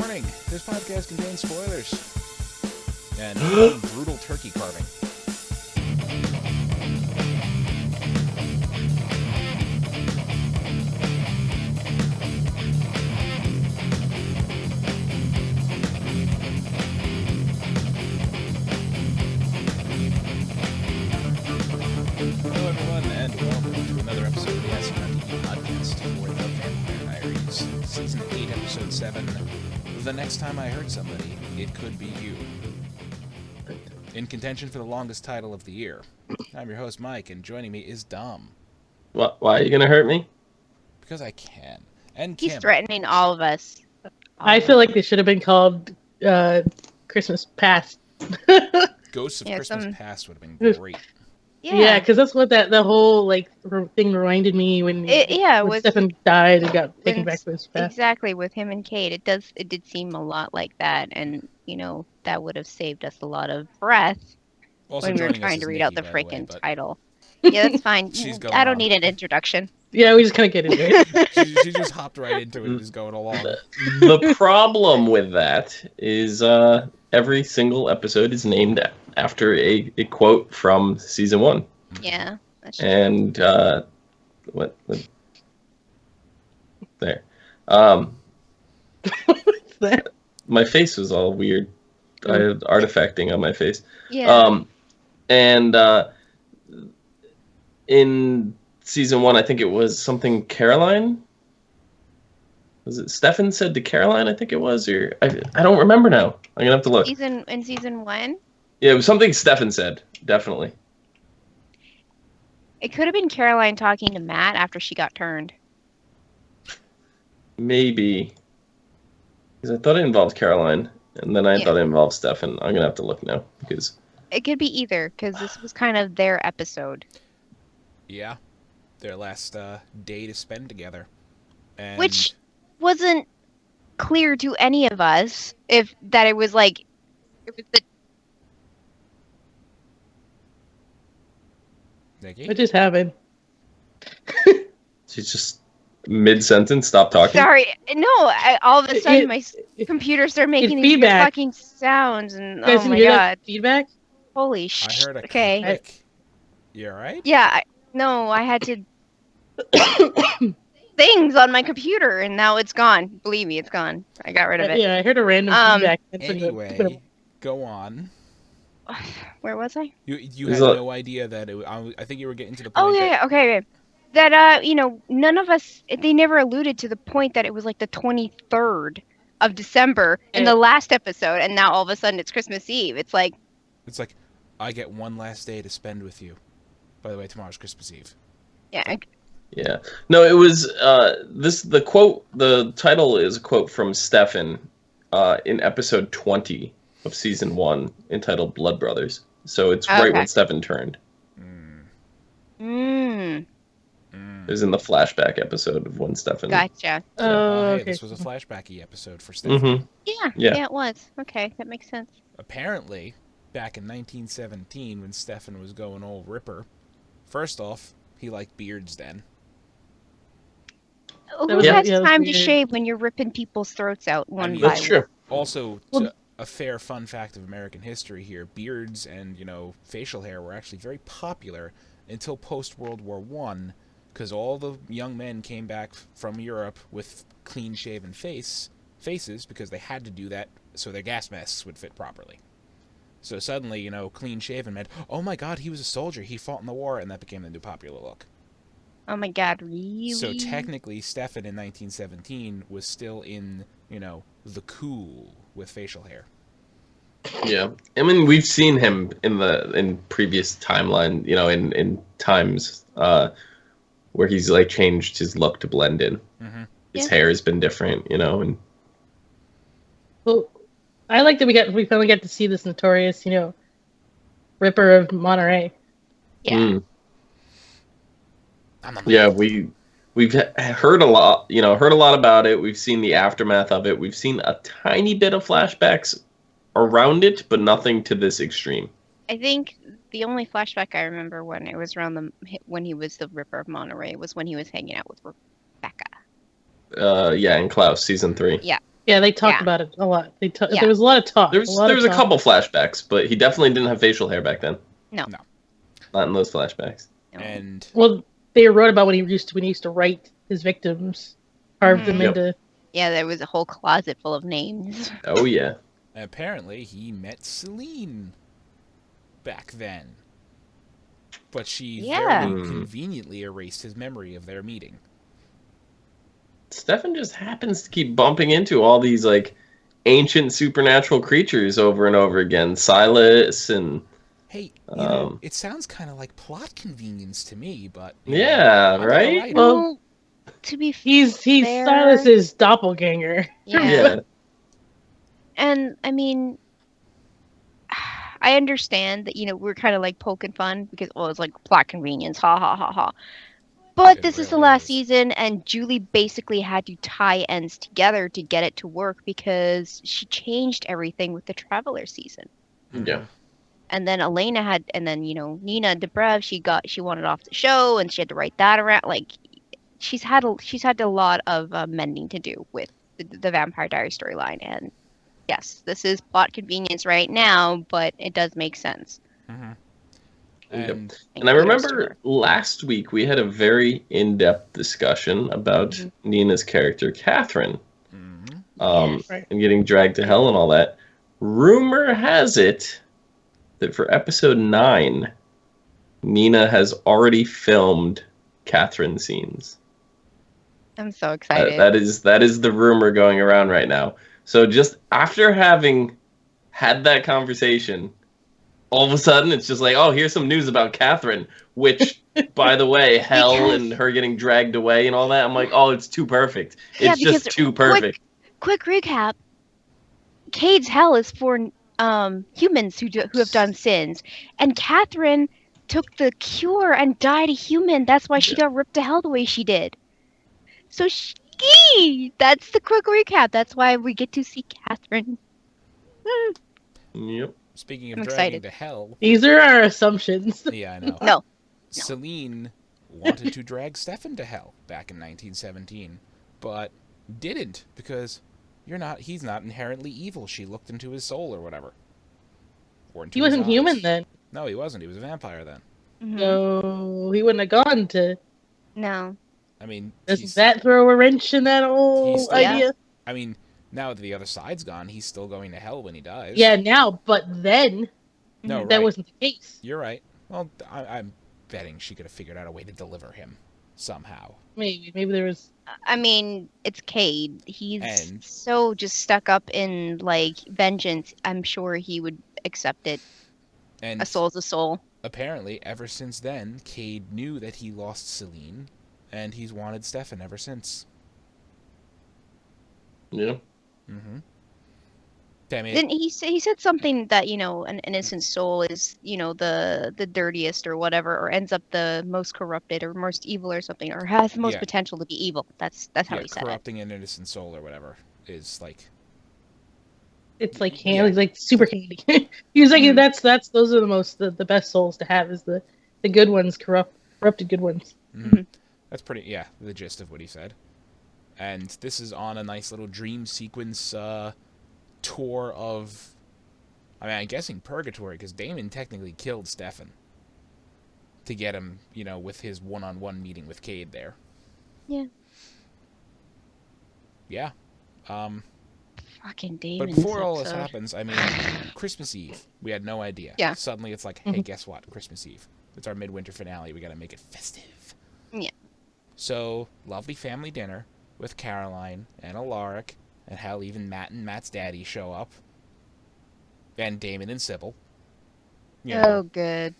Warning, this podcast contains spoilers and brutal turkey carving. Hello everyone, and welcome to another episode of the ASOTV podcast for the Vampire Diaries, Season 8, Episode 7, The Next Time I Hurt Somebody, It Could Be You. In contention for the longest title of the year, I'm your host Mike, and joining me is Dom. What? Why are you gonna hurt me? Because I can. And He's Kim. threatening all of us. I feel like they should have been called Christmas Past. Ghosts of Yeah, Christmas Past would have been great. Yeah, because that's what the whole thing reminded me when Stefan died and got taken back to his past. Exactly, with him and Kate, it did seem a lot like that, and that would have saved us a lot of breath Also when we were joining us trying is to read Nikki, out the by way, freaking but title. Yeah, that's fine. She's going I don't on. need an introduction. Yeah, we just kind of get into it. she just hopped right into it and is going along. The problem with that is every single episode is named after a quote from season 1. Yeah, that's true. And what there. What's that? My face was all weird. I had artifacting on my face. Yeah. And in season 1, I think it was something Caroline. Was it Stefan said to Caroline? I think it was, or I don't remember now. I'm gonna have to look. In season 1, Yeah, it was something Stefan said. Definitely. it could have been Caroline talking to Matt after she got turned. Maybe. Because I thought it involved Caroline, and then I thought it involved Stefan. I'm gonna have to look now because It could be either, because this was kind of their episode. Yeah, their last day to spend together. And Which wasn't clear to any of us it was like it was the Nikki? What just happened? she's just mid-sentence stopped talking. sorry all of a sudden It- my computer started making it's these weird feedback. fucking sounds and You guys oh didn't my hear god, that feedback? holy I shit. heard a Okay, click. You alright? yeah, no, I had to things on my computer and now it's gone. Believe me, it's gone. I got rid of it. Yeah, I heard a random feedback. Anyway, go on. Where was I? You Is had it- no idea that I think you were getting to the point Oh yeah, okay. That none of us, they never alluded to the point that it was like the 23rd of December in the last episode, and now all of a sudden it's Christmas Eve. It's like, it's like, I get one last day to spend with you. By the way, tomorrow's Christmas Eve. yeah, Yeah. No, it was the quote. The title is a quote from Stefan in episode 20 of season 1, entitled "Blood Brothers." So it's right Okay. when Stefan turned. It was in the flashback episode of when Stefan. Gotcha. Oh, Hey, okay. this was a flashbacky episode for Stefan. Mm-hmm. Yeah, Yeah. it was. Okay, that makes sense. Apparently, back in 1917, when Stefan was going all ripper, first off, he liked beards then. Who was- has yeah, that's time to weird. shave when you're ripping people's throats out one mean, by That's one? true. Also, Well- a fair fun fact of American history here, beards and, facial hair were actually very popular until post-World War I, because all the young men came back from Europe with clean-shaven faces, because they had to do that so their gas masks would fit properly. So suddenly, clean-shaven meant, oh my god, he was a soldier, he fought in the war, and that became the new popular look. Oh my god, really? So technically, Stefan in 1917 was still in, the cool with facial hair. Yeah, I mean we've seen him in previous timeline, in times where he's like changed his look to blend in. Mm-hmm. His hair has been different, and Well, I like that we finally got to see this notorious, Ripper of Monterey. Yeah. Yeah, we've heard a lot, about it. We've seen the aftermath of it. We've seen a tiny bit of flashbacks around it, but nothing to this extreme. I think the only flashback I remember when it was around when he was the Ripper of Monterey was when he was hanging out with Rebecca. Yeah, in Klaus season 3. Yeah. Yeah, they talked Yeah. about it a lot. Yeah. There was a lot of talk. There was a couple flashbacks, but he definitely didn't have facial hair back then. No. Not in those flashbacks. No. And Well, they wrote about when he used to write his victims, carved them Yep. into. Yeah, there was a whole closet full of names. Oh yeah. apparently he met Celine back then. But she Yeah. very conveniently erased his memory of their meeting. Stefan just happens to keep bumping into all these like ancient supernatural creatures over and over again. Silas and Hey, you know, it sounds kind of like plot convenience to me, but yeah, I'm not a right? writer. Well, to be He's fair, Silas's doppelganger. Yeah. And I mean, I understand that, we're kind of like poking fun because, well, it's like plot convenience, ha ha ha ha. But It this is the really last is. season, and Julie basically had to tie ends together to get it to work because she changed everything with the Traveler season. Yeah. And then Elena and then, Nina Dobrev, she wanted off the show, and she had to write that around. Like, she's had a lot of mending to do with the Vampire Diaries storyline, and yes, this is plot convenience right now, but it does make sense. Mm-hmm. And I remember last week we had a very in-depth discussion about Nina's character, Catherine, Yes. and getting dragged to hell and all that. Rumor has it that for episode 9, Nina has already filmed Catherine scenes. I'm so excited. That is the rumor going around right now. So just after having had that conversation, all of a sudden it's just like, oh, here's some news about Catherine, which, by the way, hell and her getting dragged away and all that. I'm like, oh, it's too perfect. Yeah, It's just too perfect. Quick recap. Cade's hell is for humans who have done sins, and Catherine took the cure and died a human. That's why she got ripped to hell the way she did. So that's the quick recap. That's why we get to see Catherine. Yep. Speaking of I'm dragging excited. to hell, These are our assumptions. yeah, I know. No. Celine wanted to drag Stefan to hell back in 1917, but didn't because he's not inherently evil. She looked into his soul or whatever. Or into He wasn't his eyes. human then. No, he wasn't. He was a vampire then. So he wouldn't have gone to. No. I mean, Doesn't that throw a wrench in that whole he's- idea? I mean, now that the other side's gone, he's still going to hell when he dies. Yeah, now, but then No, that right. wasn't the case. You're right. Well, I'm betting she could have figured out a way to deliver him somehow. Maybe there was. I mean, it's Cade. He's And- so just stuck up in like vengeance. I'm sure he would accept it. And A soul's a soul. apparently, ever since then, Cade knew that he lost Celine, and he's wanted Stefan ever since. Yeah. Mm-hmm. I mean, Didn't he say, he said something that, an innocent soul is, the dirtiest or whatever, or ends up the most corrupted or most evil or something, or has the most Yeah. potential to be evil. That's how he said it. corrupting an innocent soul or whatever is like, It's like Yeah. It's like super candy. He was like, Mhm. that's those are the best souls to have is the good ones, corrupted good ones. mhm. That's pretty, yeah, the gist of what he said. And this is on a nice little dream sequence tour of, I mean, I'm guessing purgatory, because Damon technically killed Stefan to get him, with his one-on-one meeting with Cade there. Yeah. Yeah. Fucking Damon. But before all this happens, I mean, Christmas Eve, we had no idea. Yeah. Suddenly it's like, hey, guess what? Christmas Eve. It's our midwinter finale. We got to make it festive. Yeah. So, lovely family dinner with Caroline and Alaric, and hell, even Matt and Matt's daddy show up. And Damon and Sybil. You know, Oh, good.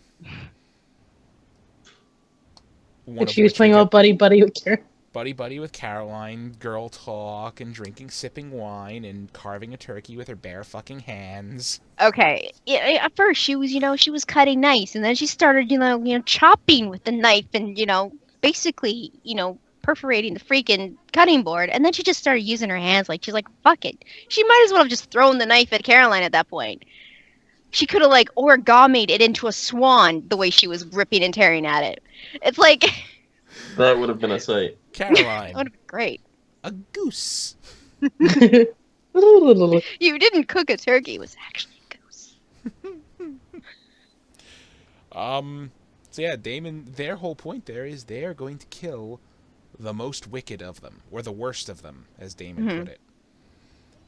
one Like of she was which playing we all get buddy with Karen. buddy with Caroline, girl talk, and sipping wine, and carving a turkey with her bare fucking hands. Okay. Yeah, at first she was, she was cutting nice, and then she started, chopping with the knife and, basically, perforating the freaking cutting board, and then she just started using her hands like she's like, fuck it. She might as well have just thrown the knife at Caroline at that point. She could have like origamied it into a swan the way she was ripping and tearing at it. It's like That would have been a sight. Caroline, that would have been great. a goose. You didn't cook a turkey. It was actually a goose. So yeah, Damon, their whole point there is they're going to kill the most wicked of them, or the worst of them, as Damon put it.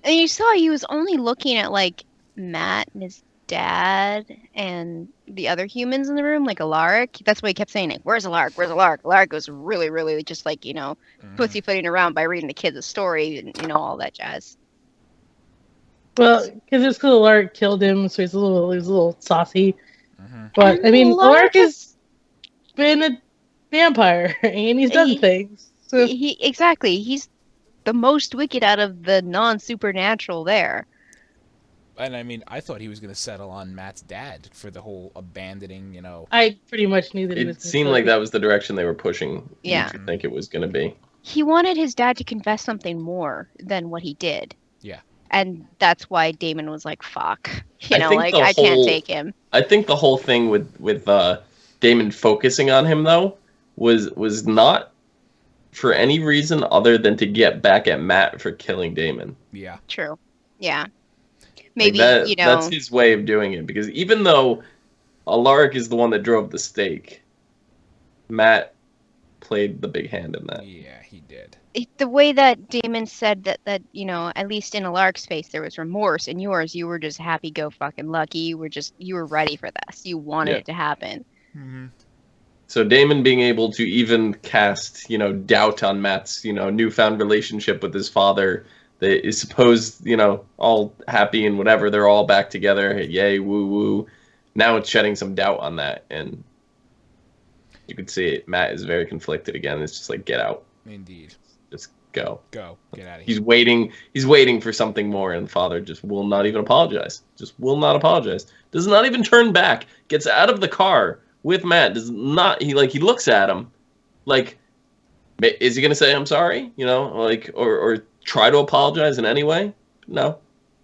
And you saw he was only looking at like Matt and his dad and the other humans in the room, like Alaric. That's why he kept saying, like, "Where's Alaric? Where's Alaric?" Alaric was really, really just like, pussyfooting around by reading the kids a story and all that jazz. Well, because it's because Alaric killed him, so he's a little saucy. But And I mean, Alaric has has been a vampire and he's done things. So exactly. He's the most wicked out of the non-supernatural there. And I mean, I thought he was going to settle on Matt's dad for the whole abandoning, I pretty much knew that he was. It seemed like that was the direction they were pushing. Yeah. I think it was going to be. He wanted his dad to confess something more than what he did. Yeah. And that's why Damon was like, fuck. I can't take him. I think the whole thing with Damon focusing on him, though, was not for any reason other than to get back at Matt for killing Damon. Yeah. True. Yeah. Maybe, that's his way of doing it. Because even though Alaric is the one that drove the stake, Matt played the big hand in that. Yeah, he did. The way that Damon said that at least in Alaric's face there was remorse. In yours, you were just happy go fucking lucky. You were ready for this. You wanted it to happen. Mm-hmm. So Damon being able to even cast, doubt on Matt's, newfound relationship with his father that is supposed, all happy and whatever, they're all back together, yay, woo woo. Now it's shedding some doubt on that, and you can see it. Matt is very conflicted again. It's just like, get out. Indeed. Just go. Go. Get out of here. He's waiting for something more, and the father just will not even apologize. Just will not apologize. Does not even turn back. Gets out of the car with Matt. Does not, he looks at him like, is he gonna say I'm sorry? Or try to apologize in any way? No,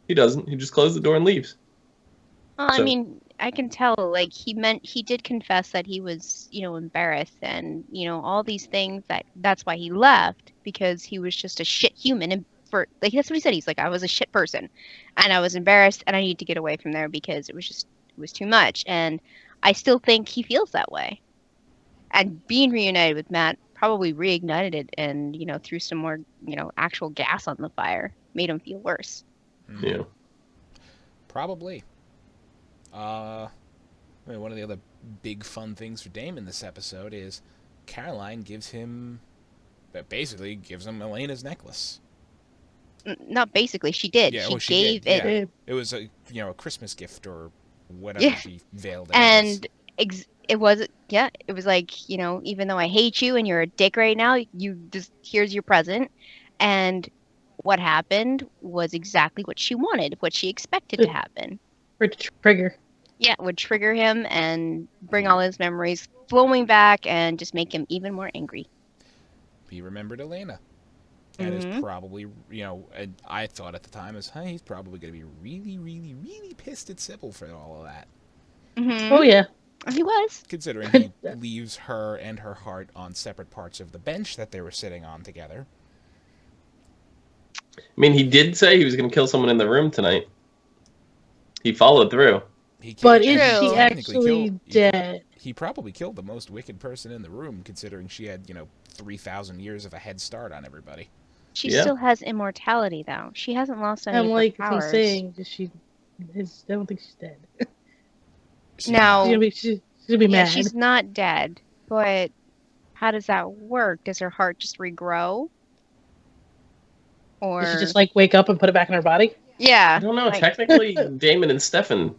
he doesn't. He just closes the door and leaves. Well, I mean, I can tell, he did confess that he was, embarrassed and, all these things that's why he left, because he was just a shit human. And that's what he said. He's like, I was a shit person and I was embarrassed and I need to get away from there because it was too much. And I still think he feels that way. And being reunited with Matt probably reignited it and, threw some more, actual gas on the fire, made him feel worse. Yeah. Probably. One of the other big fun things for Damon this episode is Caroline gives him Elena's necklace. Not basically, she did. Yeah, she gave it. it. Yeah. It was a Christmas gift or whatever she veiled it. And it was like, even though I hate you and you're a dick right now, here's your present. And what happened was exactly what she wanted, what she expected to happen. For trigger. Yeah, it would trigger him and bring all his memories flowing back and just make him even more angry. He remembered Elena. And is probably, and I thought at the time, he's probably going to be really, really, really pissed at Sybil for all of that. Mm-hmm. Oh, yeah. He was. Considering he leaves her and her heart on separate parts of the bench that they were sitting on together. I mean, he did say he was going to kill someone in the room tonight. He followed through. But is she actually dead? He probably killed the most wicked person in the room, considering she had, 3,000 years of a head start on everybody. She still has immortality, though. She hasn't lost any of her powers. I'm saying, I don't think she's dead. No. She's gonna be mad. She's not dead, but how does that work? Does her heart just regrow? Or does she just wake up and put it back in her body? Yeah. I don't know. Technically, Damon and Stefan,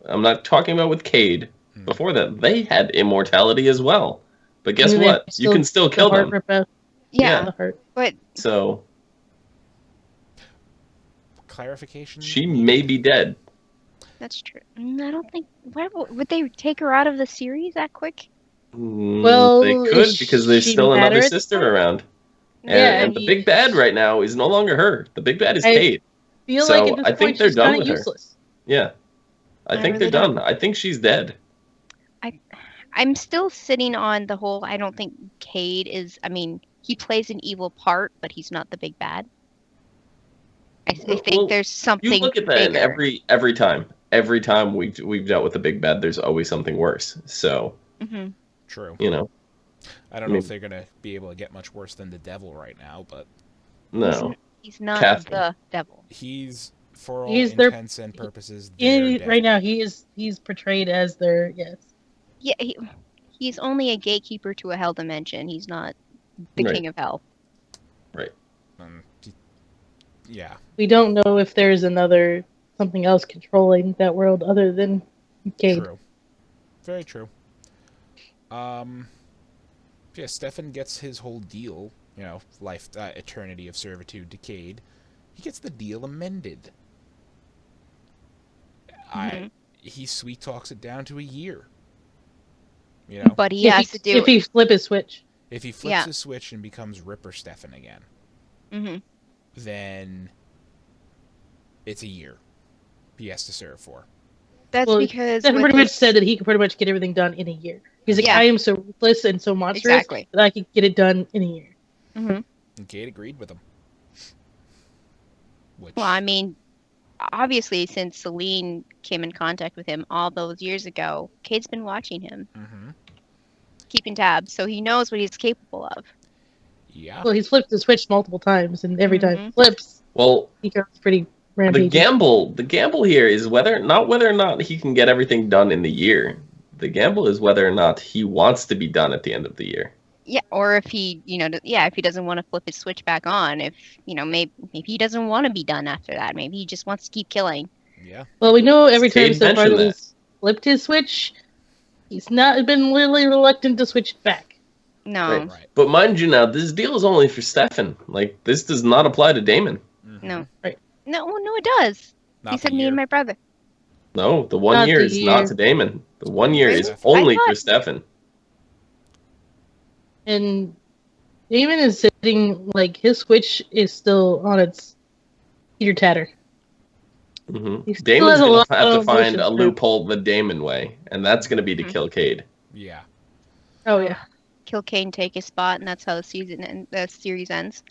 I'm not talking about with Cade. Before that, they had immortality as well. But guess what? You can still kill them. Yeah. The heart. But so clarification. She may be dead. That's true. I don't think. Would they take her out of the series that quick? Well, they could because there's still another sister around. And the big bad right now is no longer her. The big bad is Cade. I think they're done with her. Yeah. I think they're done. I think she's dead. I'm still sitting on the whole, I don't think Cade is, he plays an evil part, but he's not the big bad. I think there's something You look at that, and bigger. every time we've dealt with a big bad, there's always something worse. So True. I don't know if they're gonna be able to get much worse than the devil right now, but no, He's not Catherine. the devil. he's, for all He's their- intents and purposes, their devil. Right now, he's portrayed as their Yeah, he's only a gatekeeper to a hell dimension. He's not the Right. king of hell. Right. Yeah. We don't know if there's something else controlling that world other than Cade. True. Very true. Yeah, Stefan gets his whole deal, life, eternity of servitude to Cade. He gets the deal amended. He sweet talks it down to a year. But he has to do if he flip his switch. If he flips his switch and becomes Ripper Stefan again, then it's a year he has to serve for. That's because Stefan pretty much said that he could pretty much get everything done in a year. He's like, I am so ruthless and so monstrous that I could get it done in a year. And Cade agreed with him. Well, I mean, obviously, since Celine came in contact with him all those years ago, Cade's been watching him, keeping tabs, so he knows what he's capable of. Yeah. Well, he's flipped the switch multiple times, and every time he flips, he goes pretty rampaging. The gamble here is whether or not he can get everything done in the year. The gamble is whether or not he wants to be done at the end of the year. Yeah, or if he, if he doesn't want to flip his switch back on, if, maybe he doesn't want to be done after that. Maybe he just wants to keep killing. Yeah. Well, we know every time so far that he's flipped his switch, he's not been really reluctant to switch it back. No. Right. But mind you now, this deal is only for Stefan. Like, this does not apply to Damon. No. Right. No, it does. He said me and my brother. No, the 1 year is not to Damon. The 1 year is only for Stefan. And Damon is sitting, like, his switch is still on its teeter-tatter. Damon's going to have to find a loophole the Damon way, and that's going to be to kill Cade. Yeah. Oh, yeah. Kill Cade, take his spot, and that's how the series ends.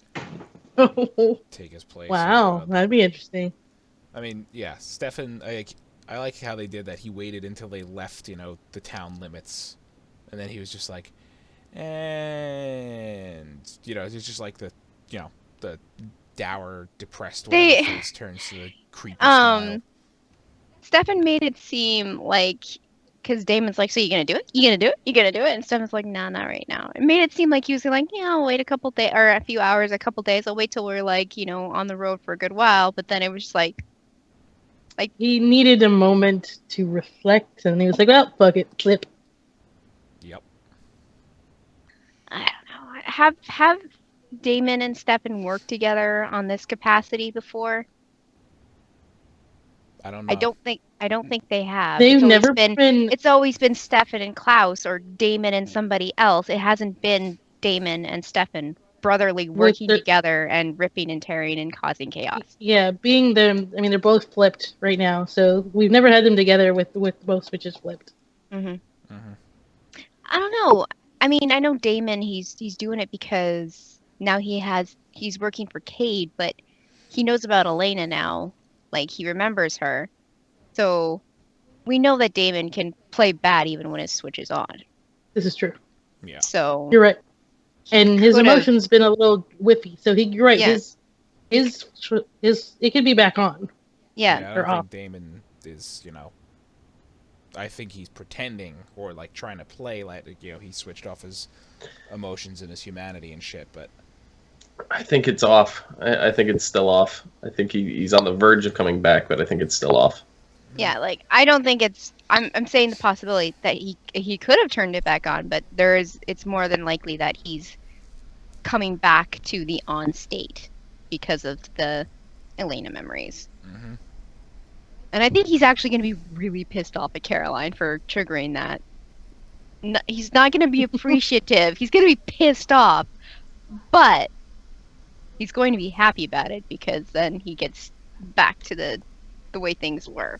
Take his place. Wow, that'd be interesting. I mean, yeah, Stefan, I like how they did that. He waited until they left, the town limits. And then he was just like, and, it's just like the dour, depressed one face turns to the creepy smile. Stefan made it seem like, because Damon's like, so you gonna do it? You gonna do it? You gonna do it? And Stefan's like, nah, not right now. It made it seem like he was like, yeah, I'll wait a couple days, or a few hours, a couple days. I'll wait till we're like, on the road for a good while. But then it was just like he needed a moment to reflect, and he was like, well, fuck it, flip. Yep. I don't know. Have Damon and Stefan worked together on this capacity before? I don't know. I don't think they have. They've never been. It's always been Stefan and Klaus, or Damon and somebody else. It hasn't been Damon and Stefan brotherly working together and ripping and tearing and causing chaos. Yeah, being them. I mean, they're both flipped right now, so we've never had them together with both switches flipped. I don't know. I mean, I know Damon. He's doing it because now he's working for Cade, but he knows about Elena now. Like, he remembers her. So we know that Damon can play bad even when his switch is on. This is true. Yeah. So you're right. And his emotions been a little whiffy. So you're right. Yeah. His it could be back on. Yeah. I don't think Damon is, I think he's pretending or like trying to play like he switched off his emotions and his humanity and shit, but I think it's off. I think it's still off. I think he's on the verge of coming back, but I think it's still off. Yeah, like, I don't think it's... I'm saying the possibility that he could have turned it back on, but it's more than likely that he's coming back to the on state because of the Elena memories. And I think he's actually going to be really pissed off at Caroline for triggering that. He's not going to be appreciative. He's going to be pissed off. But he's going to be happy about it because then he gets back to the way things were.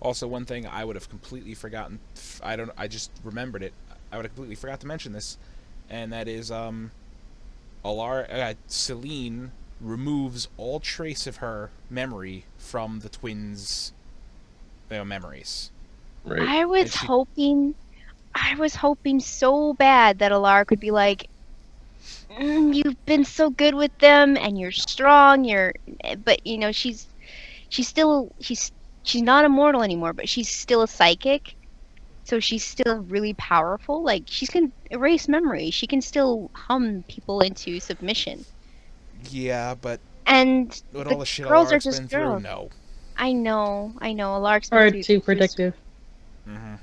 Also, one thing I would have completely forgotten, I just remembered it. I would have completely forgot to mention this, and that is, Celine removes all trace of her memory from the twins' memories. Right. I was hoping so bad that Alara could be like, you've been so good with them, and you're strong. But you know, she's not immortal anymore, but she's still a psychic, so she's still really powerful. Like she can erase memory. She can still hum people into submission. Yeah, but And with the all the shit girls are Alaric's just been through, girls. no. I know. Alaric's Or been too predictive. Mm-hmm.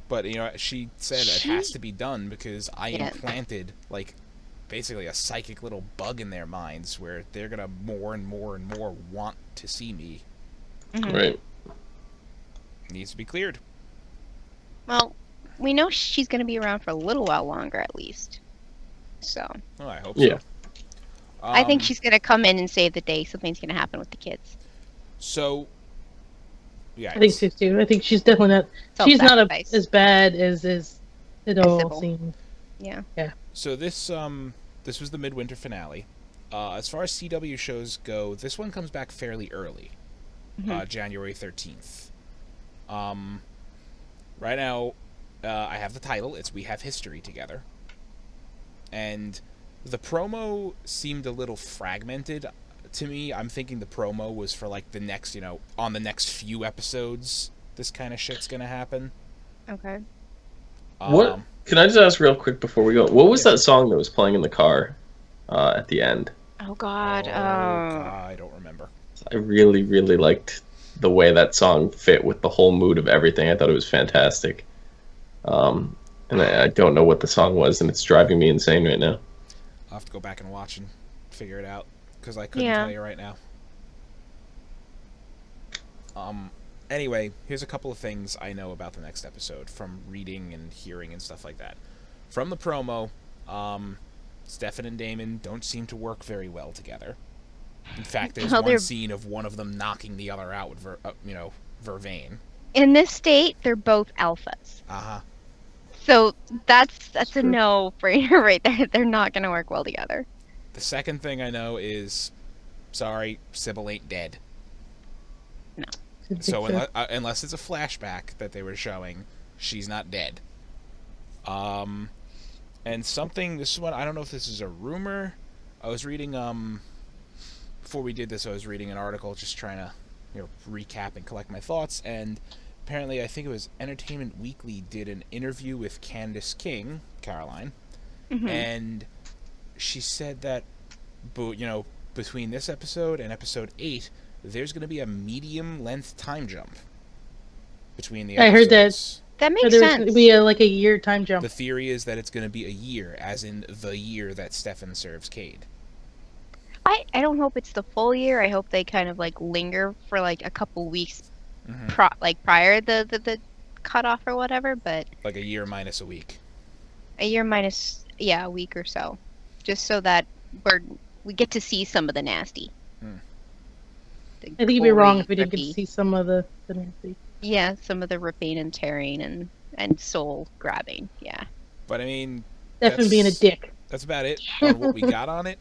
But, you know, she said it has to be done because I implanted, like, basically a psychic little bug in their minds where they're going to more and more and more want to see me. Mm-hmm. Right. Needs to be cleared. Well, we know she's going to be around for a little while longer, at least. So. Oh, I hope Yeah. so. I think she's going to come in and save the day. Something's going to happen with the kids. So, yeah. I think so too. I think she's definitely not. She's not as bad as it all seems. Yeah. Yeah. So this was the midwinter finale. As far as CW shows go, this one comes back fairly early, January 13th. Right now, I have the title. It's We Have History Together, and the promo seemed a little fragmented to me. I'm thinking the promo was for like the next, you know, on the next few episodes, this kind of shit's gonna happen. Okay. What? Can I just ask real quick before we go? What was that song that was playing in the car at the end? Oh God. I don't remember. I really, really liked the way that song fit with the whole mood of everything. I thought it was fantastic. And I don't know what the song was, and it's driving me insane right now. I'll have to go back and watch and figure it out because I couldn't tell you right now. Anyway, here's a couple of things I know about the next episode from reading and hearing and stuff like that. From the promo, Stefan and Damon don't seem to work very well together. In fact, there's one scene of one of them knocking the other out with, Vervain. In this state, they're both alphas. Uh-huh. So that's a no for you right there. They're not going to work well together. The second thing I know is, sorry, Sybil ain't dead. No. So unless it's a flashback that they were showing, she's not dead. And this one, I don't know if this is a rumor. I was reading, before we did this, I was reading an article just trying to, recap and collect my thoughts, and apparently I think it was Entertainment Weekly did an interview with Candace King, Caroline, and she said that, between this episode and episode 8, there's going to be a medium-length time jump between the episodes. I heard that. That makes sense. There's going to be a year time jump. The theory is that it's going to be a year, as in the year that Stefan serves Cade. I don't hope it's the full year. I hope they kind of linger for a couple weeks prior the cutoff or whatever. But like a year minus a week. A year minus a week or so, just so that we get to see some of the nasty. I think you'd be wrong if we didn't get to see some of the nasty. Yeah, some of the ripping and tearing and soul grabbing. Yeah. But I mean, definitely being a dick. That's about it on what we got on it.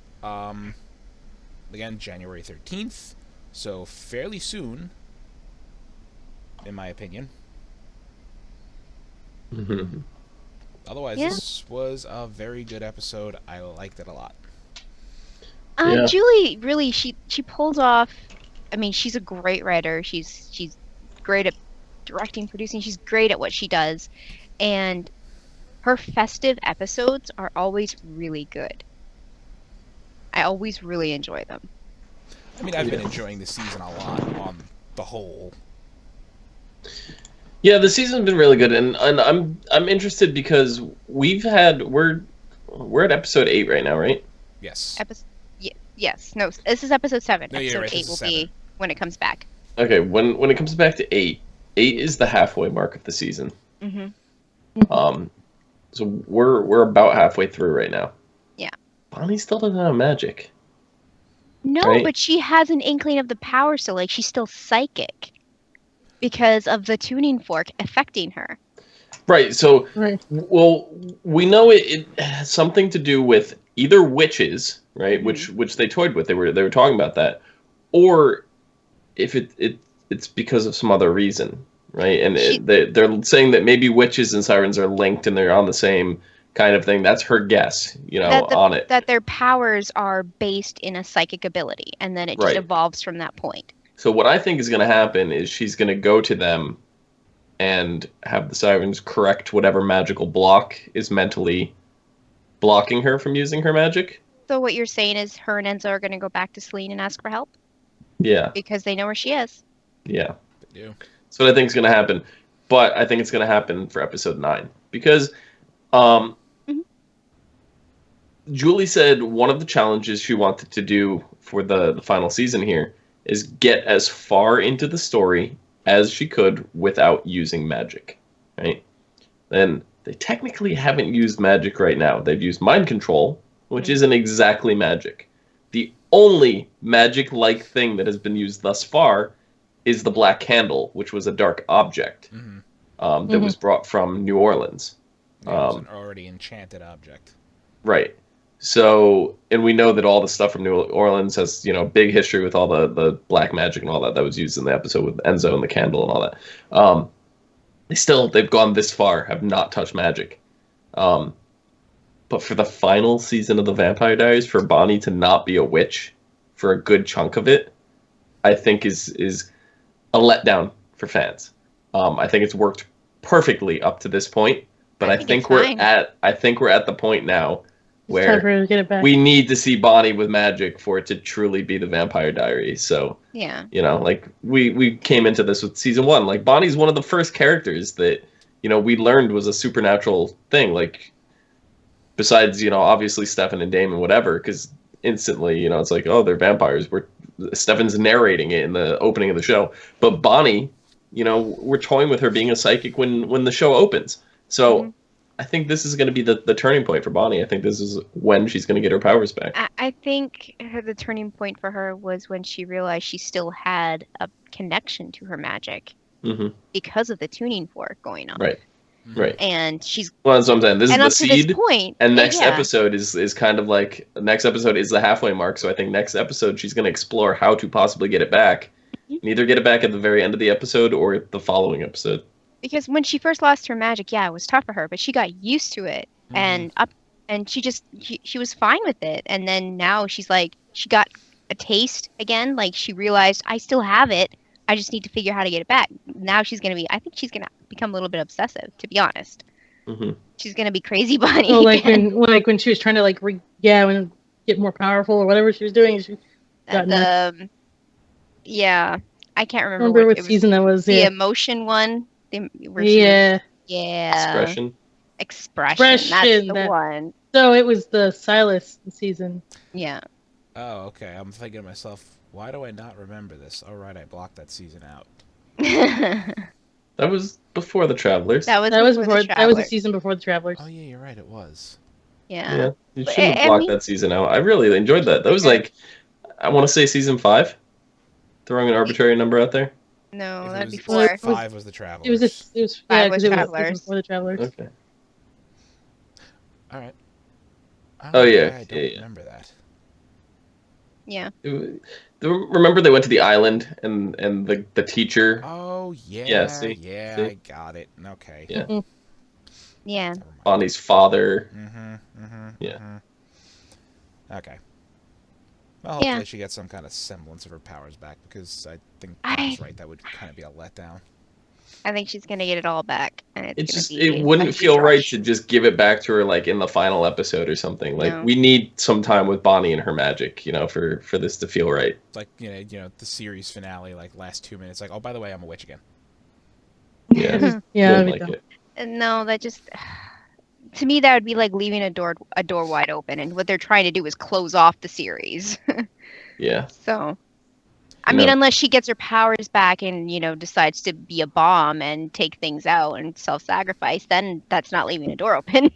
Again, January 13th, so fairly soon, in my opinion. Otherwise, this was a very good episode. I liked it a lot. Julie, really, she pulls off. I mean, she's a great writer. She's great at directing, producing. She's great at what she does, and her festive episodes are always really good. I always really enjoy them. I mean, I've been enjoying this season a lot on the whole. Yeah, the season's been really good, and I'm interested because we're at episode 8 right now, right? Yes. Yes. No, this is episode 7. No, episode right, 8 will be when it comes back. Okay, when it comes back to 8 is the halfway mark of the season. So we're about halfway through right now. Yeah. Bonnie still doesn't have magic. No, right? But she has an inkling of the power, so she's still psychic because of the tuning fork affecting her. Right. So, well, we know it has something to do with either witches, right, which they toyed with. They were talking about that, or if it's because of some other reason, right? And they're saying that maybe witches and sirens are linked and they're on the same kind of thing. That's her guess, on it. That their powers are based in a psychic ability, and then it just Right. evolves from that point. So what I think is going to happen is she's going to go to them and have the sirens correct whatever magical block is mentally blocking her from using her magic. So what you're saying is her and Enzo are going to go back to Selene and ask for help? Yeah. Because they know where she is. Yeah. They do. That's what I think is going to happen. But I think it's going to happen for episode 9. Because Julie said one of the challenges she wanted to do for the final season here is get as far into the story as she could without using magic, right? And they technically haven't used magic right now. They've used mind control, which isn't exactly magic. The only magic-like thing that has been used thus far is the black candle, which was a dark object that was brought from New Orleans. Yeah, it was an already enchanted object. Right. So, and we know that all the stuff from New Orleans has, big history with all the black magic and all that was used in the episode with Enzo and the candle and all that. They've gone this far, have not touched magic. But for the final season of the Vampire Diaries, for Bonnie to not be a witch for a good chunk of it, I think is a letdown for fans. I think it's worked perfectly up to this point, but I think we're at the point now where we need to see Bonnie with magic for it to truly be the Vampire Diaries. So, yeah, we came into this with season 1. Like, Bonnie's one of the first characters that, we learned was a supernatural thing. Like, besides, obviously Stefan and Damon, whatever, because instantly, it's like, oh, they're vampires. Stefan's narrating it in the opening of the show. But Bonnie, we're toying with her being a psychic when the show opens. So I think this is going to be the turning point for Bonnie. I think this is when she's going to get her powers back. I think the turning point for her was when she realized she still had a connection to her magic because of the tuning fork going on. Right. Right. And she's... Well, that's what I'm saying. This is the seed. This point, and next episode is kind of like... Next episode is the halfway mark, so I think next episode she's going to explore how to possibly get it back. And either get it back at the very end of the episode or the following episode. Because when she first lost her magic, it was tough for her, but she got used to it and she was fine with it. And then now she's like, she got a taste again. Like, she realized, I still have it. I just need to figure out how to get it back. Now she's going to be, I think she's going to become a little bit obsessive, to be honest. She's going to be crazy Bonnie. Oh, when she was trying to get more powerful or whatever she was doing. She got yeah, I can't remember what season that was. The emotion one. Expression. That's the one. So it was the Silas season. Yeah. Oh, okay. I'm thinking to myself, why do I not remember this? Oh, right, I blocked that season out. That was before the Travelers. That was the season before the Travelers. Oh, yeah, you're right. It was. Yeah. You shouldn't have blocked that season out. I really enjoyed that. That was I want to say season 5. Throwing an arbitrary number out there. No, that'd be 4. 5 was the Travelers. It was 5 was Travelers. Before the Travelers. Okay. All right. I don't remember that. Yeah. Remember they went to the island and the teacher. Oh yeah. Yeah. See. I got it. Okay. Yeah. Yeah. Bonnie's father. Okay. Well, hopefully she gets some kind of semblance of her powers back, because I think Bob's right. That would kind of be a letdown. I think she's gonna get it all back, and it wouldn't feel right to just give it back to her in the final episode or something. We need some time with Bonnie and her magic, for this to feel right. Like the series finale, last 2 minutes, oh, by the way, I'm a witch again. Yeah. Yeah. No, that just... To me, that would be like leaving a door wide open, and what they're trying to do is close off the series. Yeah. So, I mean, unless she gets her powers back and decides to be a bomb and take things out and self-sacrifice, then that's not leaving a door open.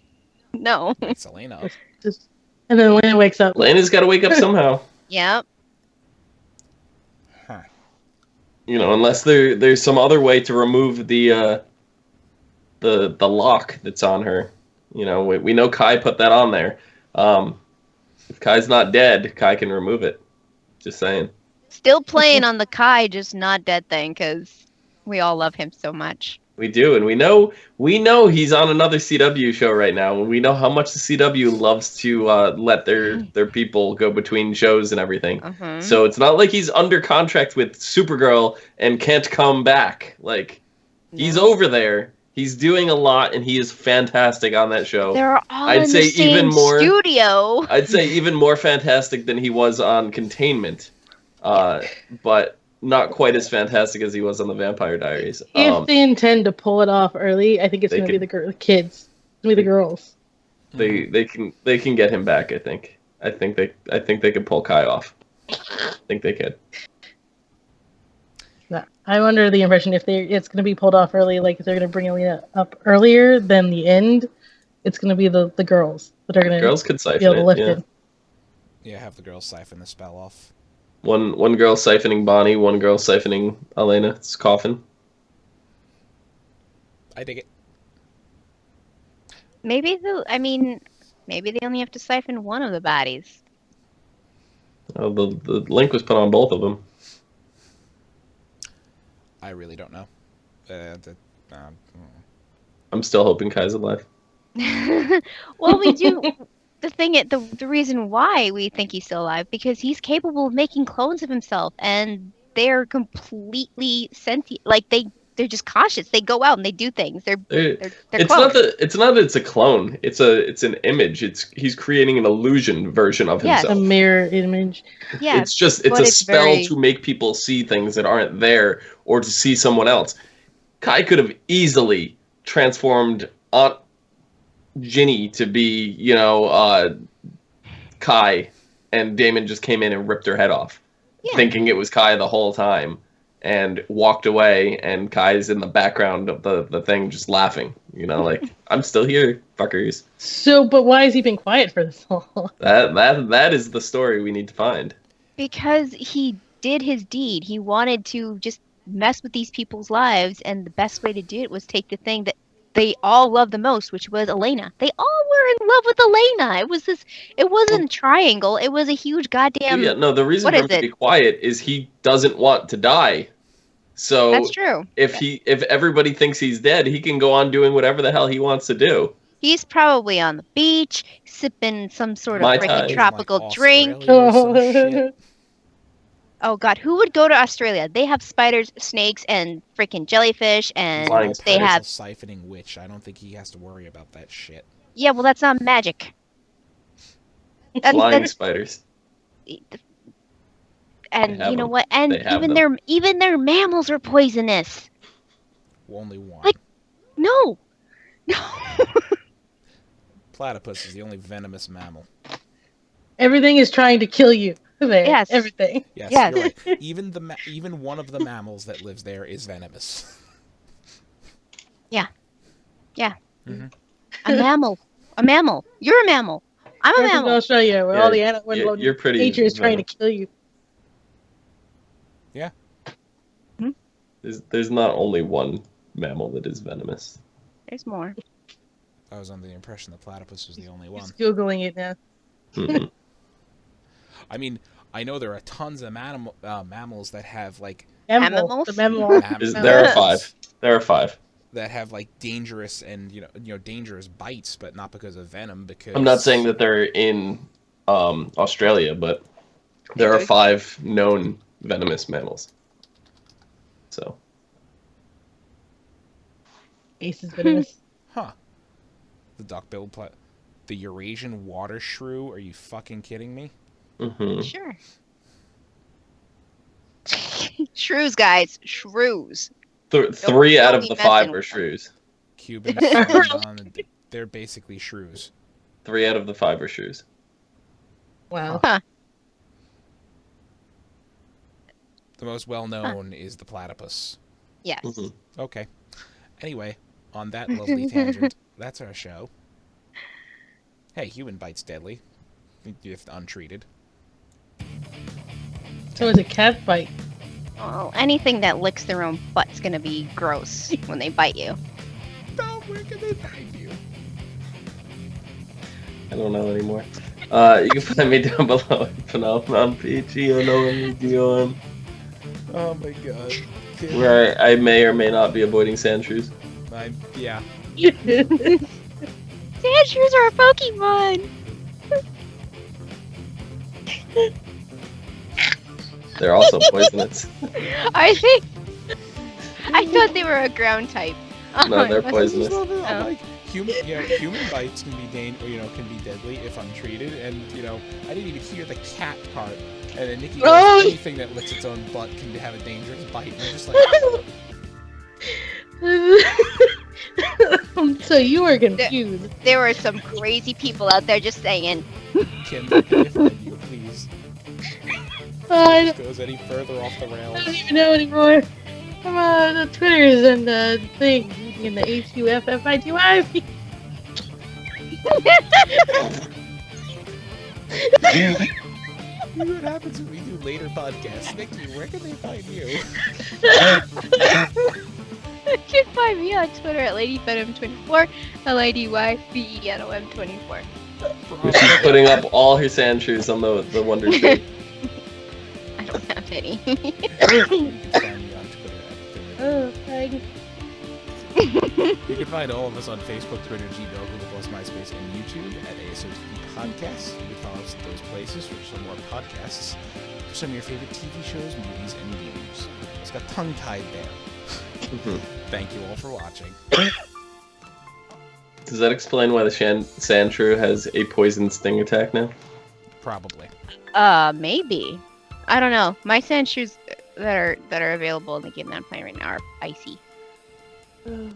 No. It's Elena. And then Elena wakes up. Elena's got to wake up somehow. Yep. Huh. Unless there's some other way to remove the lock that's on her. We know Kai put that on there. If Kai's not dead, Kai can remove it. Just saying. Still playing on the Kai, just not dead thing, because we all love him so much. We do, and we know he's on another CW show right now, and we know how much the CW loves to let their people go between shows and everything. So it's not like he's under contract with Supergirl and can't come back. Like, he's over there. He's doing a lot, and he is fantastic on that show. They're all in the same studio. I'd say even more fantastic than he was on Containment, but not quite as fantastic as he was on the Vampire Diaries. If they intend to pull it off early, I think it's going to be the kids. It's going to be the girls. They can get him back. I think they could pull Kai off. I think they could. No, I'm under the impression it's going to be pulled off early, like if they're going to bring Elena up earlier than the end, it's going to be the girls that are going to girls could siphon be able to lift it. Yeah, have the girls siphon the spell off. One girl siphoning Bonnie, one girl siphoning Elena's coffin. I dig it. Maybe they only have to siphon one of the bodies. Oh, the link was put on both of them. I really don't know. I'm still hoping Kai's alive. Well, we do. The reason why we think he's still alive, because he's capable of making clones of himself, and they're completely sentient. Like they're just cautious. They go out and they do things. They're it's clones. not that it's a clone. It's an image. He's creating an illusion version of himself. A mirror image. Yeah, it's a spell to make people see things that aren't there, or to see someone else. Kai could have easily transformed Aunt Ginny to be, Kai, and Damon just came in and ripped her head off, thinking it was Kai the whole time, and walked away, and Kai's in the background of the thing just laughing, like, I'm still here, fuckers. So, but why has he been quiet for this long? That is the story we need to find. Because he did his deed. He wanted to just mess with these people's lives, and the best way to do it was take the thing that they all loved the most, which was Elena. They all were in love with Elena. It wasn't a triangle. It was a huge goddamn... Yeah, no, the reason for him to be quiet is he doesn't want to die. So that's true. If everybody thinks he's dead, he can go on doing whatever the hell he wants to do. He's probably on the beach, sipping some sort of Mai freaking Tai. tropical Like drink. Australia or some shit. Oh god, who would go to Australia? They have spiders, snakes, and freaking jellyfish, and Flying they spiders. have... Siphoning witch. I don't think he has to worry about that shit. Yeah, well, that's not magic. Flying spiders. And They you know have what? And They have even their mammals are poisonous. Well, only one. Like- No. Platypus is the only venomous mammal. Everything is trying to kill you. There. Yes. Everything. Yes, Yes. you're right. Even one of the mammals that lives there is venomous. A mammal. You're a mammal. I'm a That's mammal. in Australia, where Yeah, all the animal you're pretty nature is trying to kill you. Yeah. There's not only one mammal that is venomous. There's more. I was under the impression that platypus was the only one. Just Googling it now. Mhm. I mean, I know there are tons of mammals that have like Animals? The mammal. There are five. that have like dangerous and dangerous bites, but not because of venom. Because I'm not saying that they're in Australia, but there are 5 known venomous mammals. So Ace is venomous. Huh? The duck-billed the Eurasian water shrew? Are you fucking kidding me? mhm. Sure. Shrews, guys. Shrews. 3 out of be the messing 5 are with them. shrews. Cuban, Amazon, they're basically shrews. 3 out of the 5 are shrews. Wow. The most well-known is the platypus. Yes. Mhm. Okay. Anyway, on that lovely tangent, that's our show. Hey, human bite's deadly, if untreated. So is a cat bite. Well, anything that licks their own butt's gonna be gross when they bite you. No, where can they find you? I don't know anymore. You can find me down below at Phenomenon PGNOMEDON, Oh my god. where I may or may not be avoiding Sandshrews. Yeah. Sandshrews are a Pokemon! They're also poisonous. I think. I thought they were a ground type. No, they're I poisonous. I'm like, human bites can be can be deadly if untreated, and I didn't even hear the cat part. And then Nikki goes, Oh! anything that licks its own butt can have a dangerous bite. And I'm just like, So you were confused. There were some crazy people out there just saying. Kim, where can they find you, please? I This goes any further off the rails. don't even know anymore. I'm on the Twitters and the thing in the HUFFIGY. What happens when we do later podcasts? Nikki, where can they find you? You can find me on Twitter at LadyVenom24, LADYVENOM24. She's putting up all her Sandshrews on the Wonder Tree. I don't have any. You can find me on Twitter at Oh, thanks. You can find all of us on Facebook, Twitter, Gmail, Google+, MySpace, and YouTube at ASOTV Podcasts. You can follow us at those places for some more podcasts, for some of your favorite TV shows, movies, and games. It's got tongue-tied there. Thank you all for watching. Does that explain why the Sandshrew has a poison sting attack now? Probably. Maybe. I don't know. My Sandshrews that are available in the game that I'm playing right now are icy. Oh.